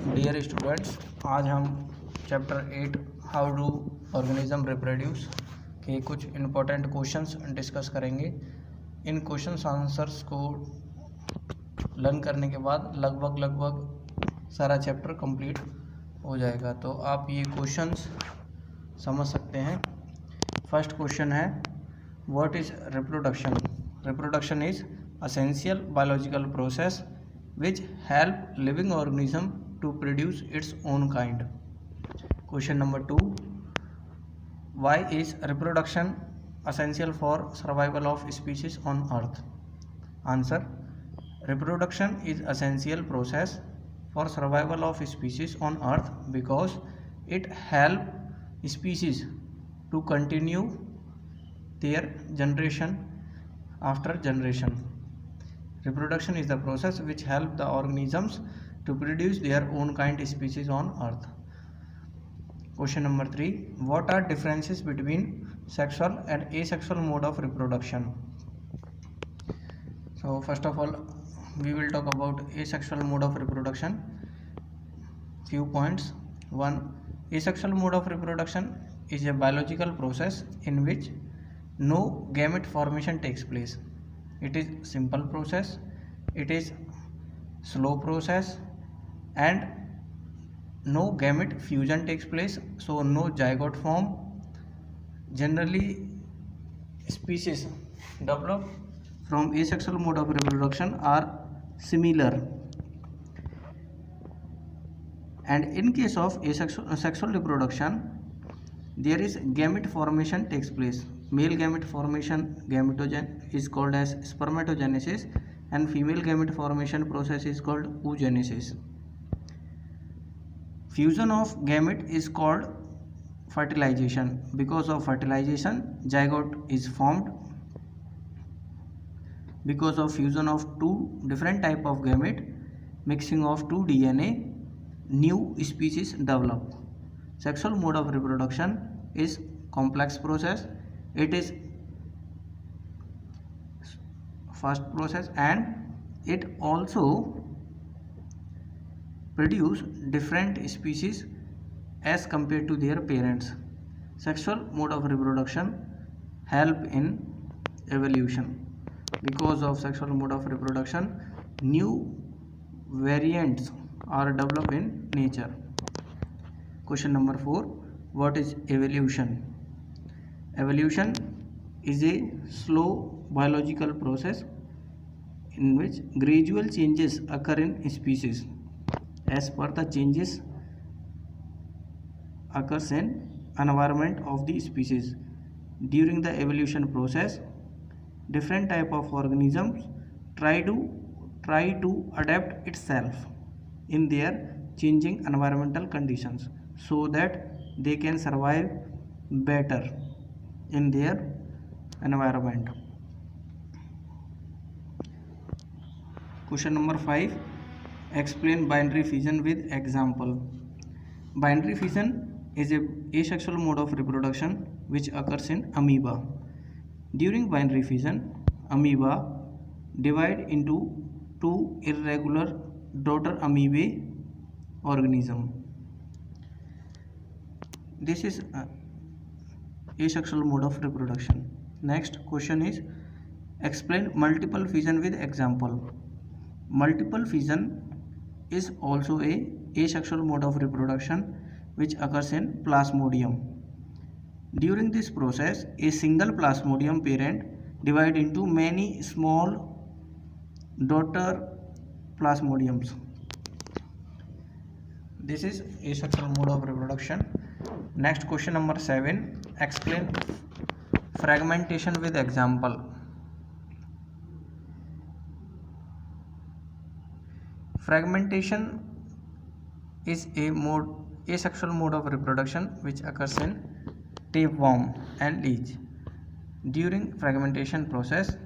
Dear students, आज हम chapter 8 how do organism reproduce के कुछ इम्पोर्टेंट क्वेश्चंस डिस्कस करेंगे। इन क्वेश्चंस आंसर्स को लर्न करने के बाद लगभग सारा चैप्टर कंप्लीट हो जाएगा। तो आप ये क्वेश्चंस समझ सकते हैं। फर्स्ट क्वेश्चन है, what is reproduction? Reproduction is essential biological process which help living organism to produce its own kind. Question number 2, why is reproduction essential for survival of species on earth? Answer, reproduction is essential process for survival of species on earth because it help species to continue their generation after generation. Reproduction is the process which helps the organisms to produce their own kind species on earth. Question number 3, what are differences between sexual and asexual mode of reproduction? So first of all, we will talk about asexual mode of reproduction. Few points. 1, asexual mode of reproduction is a biological process in which no gamete formation takes place. It is simple process, it is slow process, and no gamete fusion takes place, so no zygote form. Generally, species developed from asexual mode of reproduction are similar, and in case of sexual reproduction there is gamete formation takes place. Male gamete formation is called as spermatogenesis, and female gamete formation process is called oogenesis. Fusion of gamete is called fertilization. Because of fertilization, zygote is formed. Because of fusion of two different type of gamete, mixing of two DNA, new species develop. Sexual mode of reproduction is complex process. It is first process, and it also produce different species as compared to their parents. Sexual mode of reproduction help in evolution. Because of sexual mode of reproduction, new variants are developed in nature. Question number 4, what is evolution? Evolution is a slow biological process in which gradual changes occur in species as per the changes occurs in environment of the species. During the evolution process, different type of organisms try to adapt itself in their changing environmental conditions so that they can survive better in their environment. Question number 5, explain binary fission with example. Binary fission is a asexual mode of reproduction which occurs in amoeba. During binary fission, amoeba divide into two irregular daughter amoebae organism. This is asexual mode of reproduction. Next question is, explain multiple fission with example. Multiple fission is also a asexual mode of reproduction which occurs in plasmodium. During this process, a single plasmodium parent divide into many small daughter plasmodiums. This is asexual mode of reproduction. Next question number 7, explain fragmentation with example. Fragmentation is a asexual mode of reproduction which occurs in tapeworm and leech. During fragmentation process,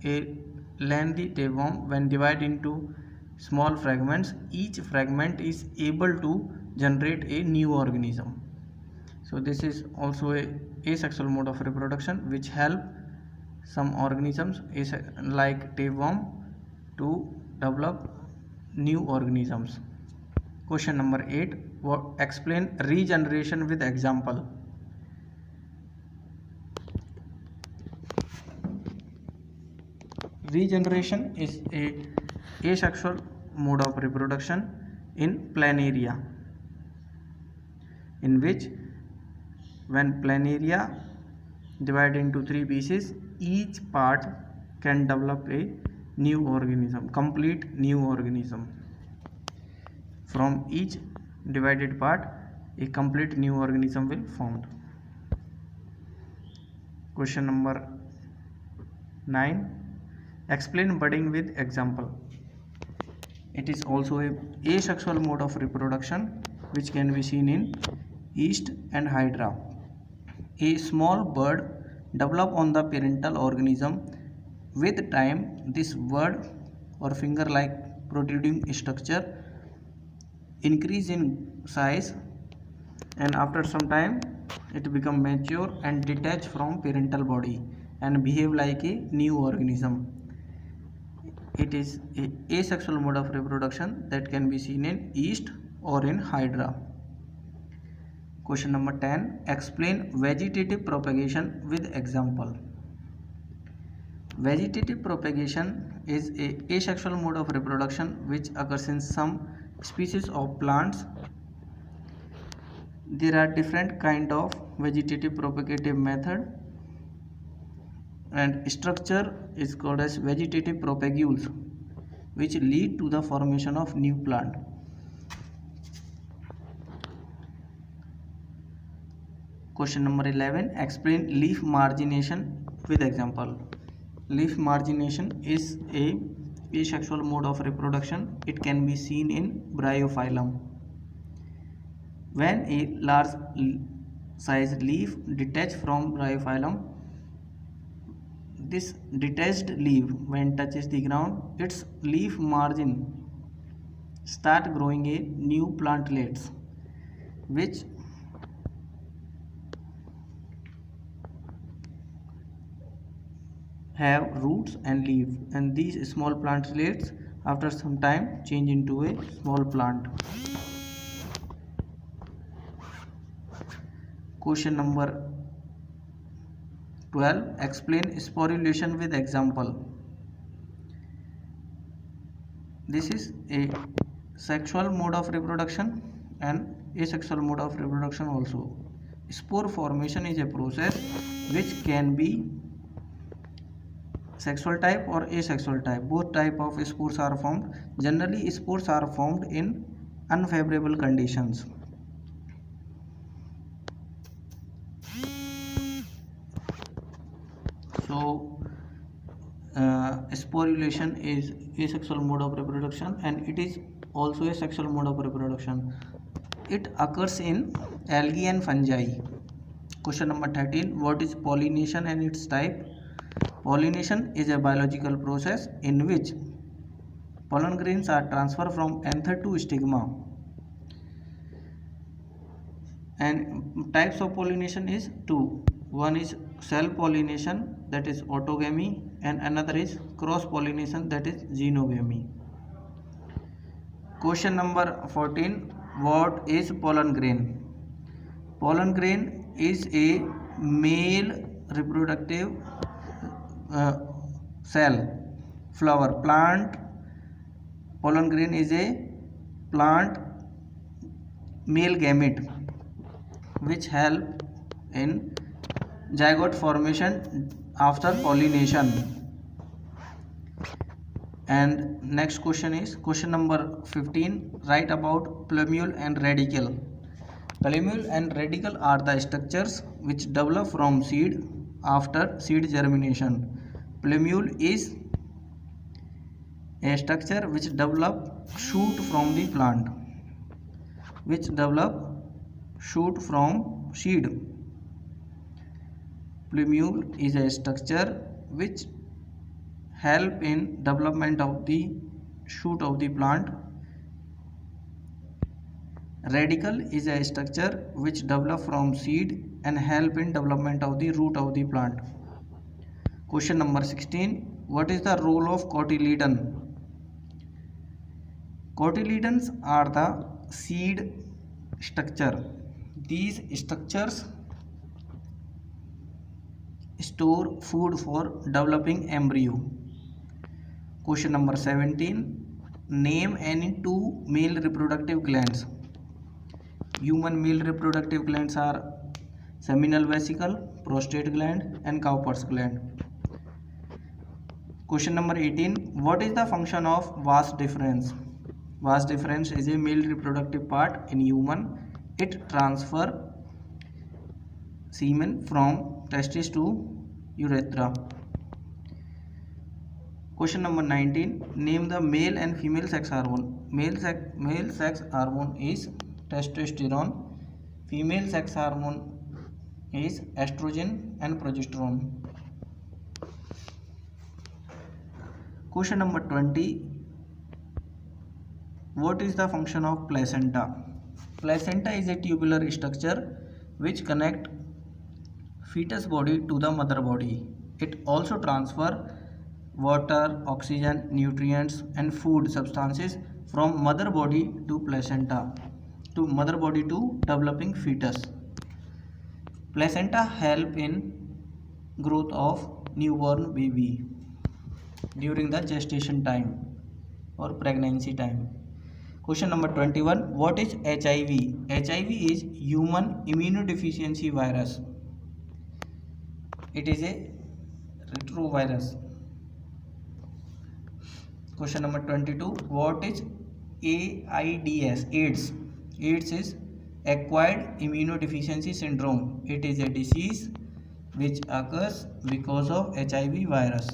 a lengthy tapeworm when divided into small fragments, each fragment is able to generate a new organism. So this is also a asexual mode of reproduction which help some organisms like tapeworm to develop new organisms. Question number 8. Explain regeneration with example. Regeneration is a asexual mode of reproduction in planaria, in which when planaria divided into 3 pieces, each part can develop a new organism, complete new organism. From each divided part, a complete new organism will formed. Question number 9. Explain budding with example. It is also a asexual mode of reproduction which can be seen in yeast and hydra. A small bud develop on the parental organism. With time, this bud or finger-like protruding structure increase in size, and after some time it become mature and detach from parental body and behave like a new organism. It is a asexual mode of reproduction that can be seen in yeast or in hydra. Question number 10. Explain vegetative propagation with example. Vegetative propagation is a asexual mode of reproduction which occurs in some species of plants. There are different kind of vegetative propagative method, and structure is called as vegetative propagules, which lead to the formation of new plant. Question number 11. Explain leaf margination with example. Leaf margination is a asexual mode of reproduction. It can be seen in Bryophyllum. When a large size leaf detaches from Bryophyllum, this detached leaf, when touches the ground, its leaf margin start growing a new plantlets which have roots and leaf, and these small plantlets after some time change into a small plant. Question number 12. Explain sporulation with example. This is a sexual mode of reproduction and asexual mode of reproduction also. Spore formation is a process which can be sexual type or asexual type. Both type of spores are formed. Generally, spores are formed in unfavorable conditions. So sporulation is asexual mode of reproduction and it is also a sexual mode of reproduction. It occurs in algae and fungi. Question number 13. What is pollination and its type? Pollination is a biological process in which pollen grains are transferred from anther to stigma. And types of pollination is two. One is self-pollination, that is autogamy, and another is cross-pollination, that is xenogamy. Question number 14. What is pollen grain? Pollen grain is a male reproductive cell. Flower plant. Pollen grain is a plant male gamete which help in zygote formation after pollination. And next question is question number 15. Write about plumule and radicle. Plumule and radicle are the structures which develop from seed after seed germination. Plumule is a structure which develop shoot from the plant, which develop shoot from seed. Plumule is a structure which help in development of the shoot of the plant. Radicle is a structure which develop from seed and help in development of the root of the plant. Question number 16. What is the role of cotyledon? Cotyledons are the seed structure. These structures store food for developing embryo. Question number 17. Name any two male reproductive glands. Human male reproductive glands are seminal vesicle, prostate gland, and Cowper's gland. Question number 18. What is the function of vas deferens? Vas deferens is a male reproductive part in human. It transfer semen from testis to urethra. Question number 19. Name the male and female sex hormone. Male sex hormone is testosterone. Female sex hormone is estrogen and progesterone. Question number 20. What is the function of placenta? Placenta is a tubular structure which connect fetus body to the mother body. It also transfer water, oxygen, nutrients and food substances from mother body to placenta to mother body to developing fetus. Placenta help in growth of newborn baby during the gestation time or pregnancy time. Question number 21. What is HIV? HIV is human immunodeficiency virus. It is a retrovirus. Question number 22. What is AIDS? AIDS is acquired immunodeficiency syndrome. It is a disease which occurs because of HIV virus.